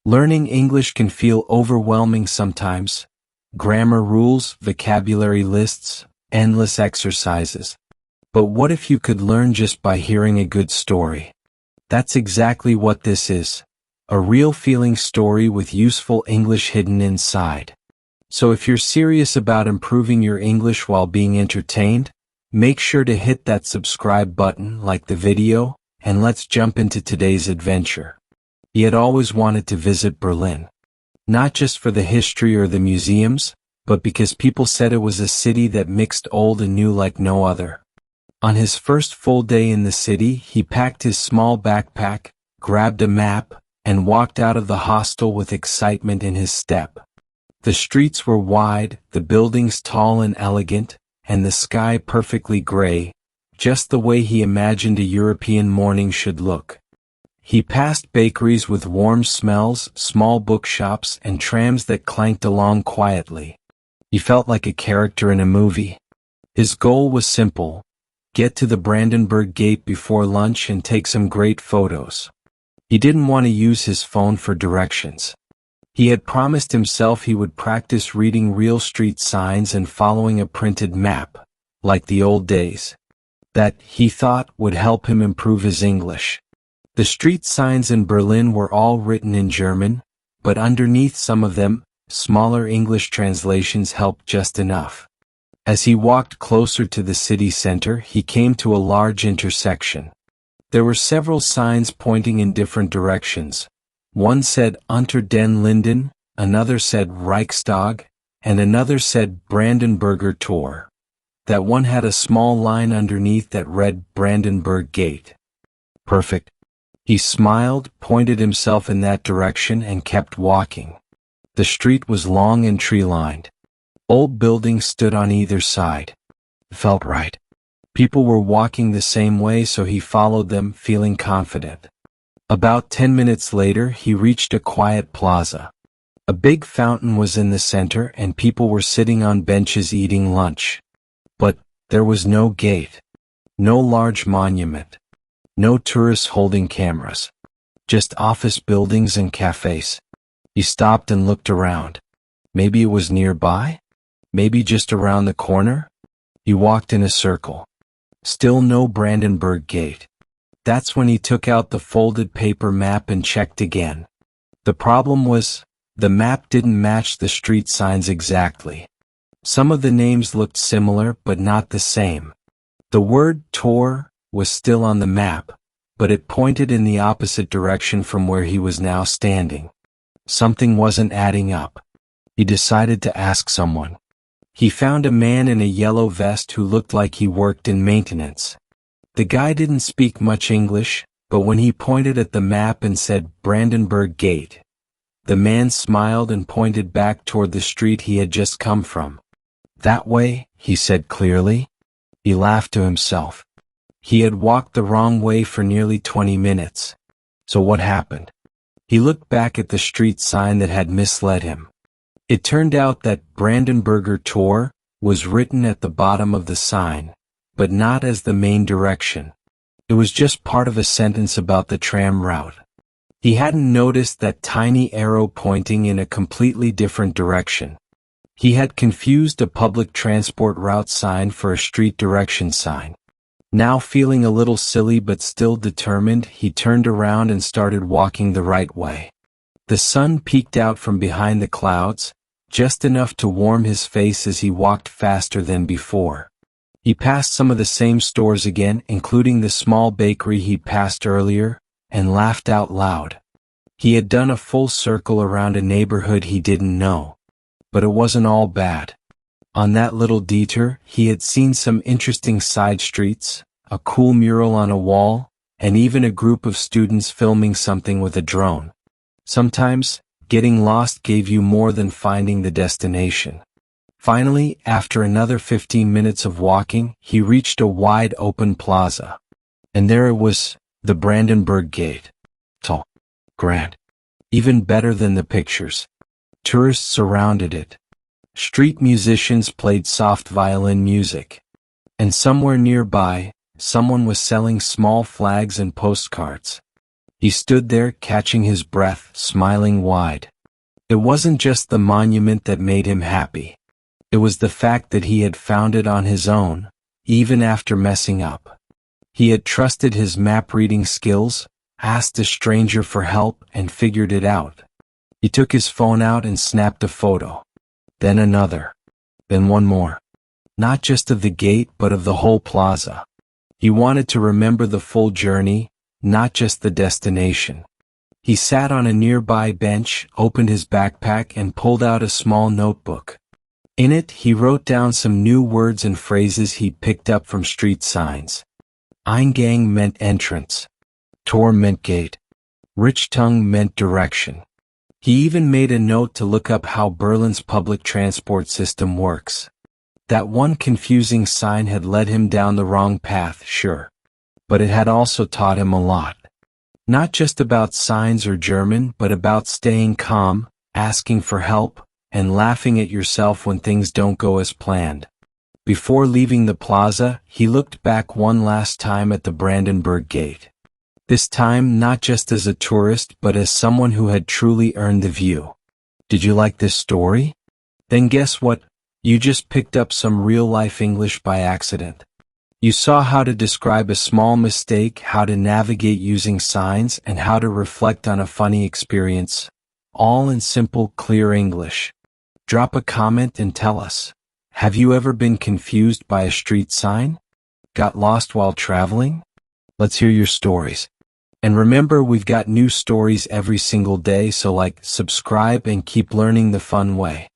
Learning English can feel overwhelming sometimes. Grammar rules, vocabulary lists, endless exercises. But what if you could learn just by hearing a good story? That's exactly what this is. A real feeling story with useful English hidden inside. So if you're serious about improving your English while being entertained, make sure to hit that subscribe button, like the video, and let's jump into today's adventure. He had always wanted to visit Berlin. Not just for the history or the museums, but because people said it was a city that mixed old and new like no other. On his first full day in the city, he packed his small backpack, grabbed a map, and walked out of the hostel with excitement in his step. The streets were wide, the buildings tall and elegant, and the sky perfectly gray, just the way he imagined a European morning should look. He passed bakeries with warm smells, small bookshops, and trams that clanked along quietly. He felt like a character in a movie. His goal was simple: get to the Brandenburg Gate before lunch and take some great photos. He didn't want to use his phone for directions. He had promised himself he would practice reading real street signs and following a printed map, like the old days. That, he thought, would help him improve his English. The street signs in Berlin were all written in German, but underneath some of them, smaller English translations helped just enough. As he walked closer to the city center, he came to a large intersection. There were several signs pointing in different directions. One said Unter den Linden, another said Reichstag, and another said Brandenburger Tor. That one had a small line underneath that read Brandenburg Gate. Perfect. He smiled, pointed himself in that direction, and kept walking. The street was long and tree-lined. Old buildings stood on either side. It felt right. People were walking the same way, so he followed them, feeling confident. About 10 minutes later, he reached a quiet plaza. A big fountain was in the center, and people were sitting on benches eating lunch. But there was no gate. No large monument. No tourists holding cameras. Just office buildings and cafes. He stopped and looked around. Maybe it was nearby? Maybe just around the corner? He walked in a circle. Still no Brandenburg Gate. That's when he took out the folded paper map and checked again. The problem was, the map didn't match the street signs exactly. Some of the names looked similar, but not the same. The word Tor was still on the map, but it pointed in the opposite direction from where he was now standing. Something wasn't adding up. He decided to ask someone. He found a man in a yellow vest who looked like he worked in maintenance. The guy didn't speak much English, but when he pointed at the map and said Brandenburg Gate, the man smiled and pointed back toward the street he had just come from. That way, he said clearly. He laughed to himself. He had walked the wrong way for nearly 20 minutes. So what happened? He looked back at the street sign that had misled him. It turned out that Brandenburger Tor was written at the bottom of the sign, but not as the main direction. It was just part of a sentence about the tram route. He hadn't noticed that tiny arrow pointing in a completely different direction. He had confused a public transport route sign for a street direction sign. Now feeling a little silly but still determined, he turned around and started walking the right way. The sun peeked out from behind the clouds, just enough to warm his face as he walked faster than before. He passed some of the same stores again, including the small bakery he'd passed earlier, and laughed out loud. He had done a full circle around a neighborhood he didn't know. But it wasn't all bad. On that little detour, he had seen some interesting side streets, a cool mural on a wall, and even a group of students filming something with a drone. Sometimes, getting lost gave you more than finding the destination. Finally, after another 15 minutes of walking, he reached a wide open plaza. And there it was, the Brandenburg Gate. Tall. Grand. Even better than the pictures. Tourists surrounded it. Street musicians played soft violin music. And somewhere nearby, someone was selling small flags and postcards. He stood there catching his breath, smiling wide. It wasn't just the monument that made him happy. It was the fact that he had found it on his own, even after messing up. He had trusted his map-reading skills, asked a stranger for help, and figured it out. He took his phone out and snapped a photo. Then another. Then one more. Not just of the gate but of the whole plaza. He wanted to remember the full journey, not just the destination. He sat on a nearby bench, opened his backpack, and pulled out a small notebook. In it, he wrote down some new words and phrases he picked up from street signs. Eingang meant entrance. Tor meant gate. Richtung meant direction. He even made a note to look up how Berlin's public transport system works. That one confusing sign had led him down the wrong path, sure. But it had also taught him a lot. Not just about signs or German, but about staying calm, asking for help, and laughing at yourself when things don't go as planned. Before leaving the plaza, he looked back one last time at the Brandenburg Gate. This time not just as a tourist but as someone who had truly earned the view. Did you like this story? Then guess what? You just picked up some real-life English by accident. You saw how to describe a small mistake, how to navigate using signs, and how to reflect on a funny experience, all in simple, clear English. Drop a comment and tell us. Have you ever been confused by a street sign? Got lost while traveling? Let's hear your stories. And remember, we've got new stories every single day, so like, subscribe, and keep learning the fun way.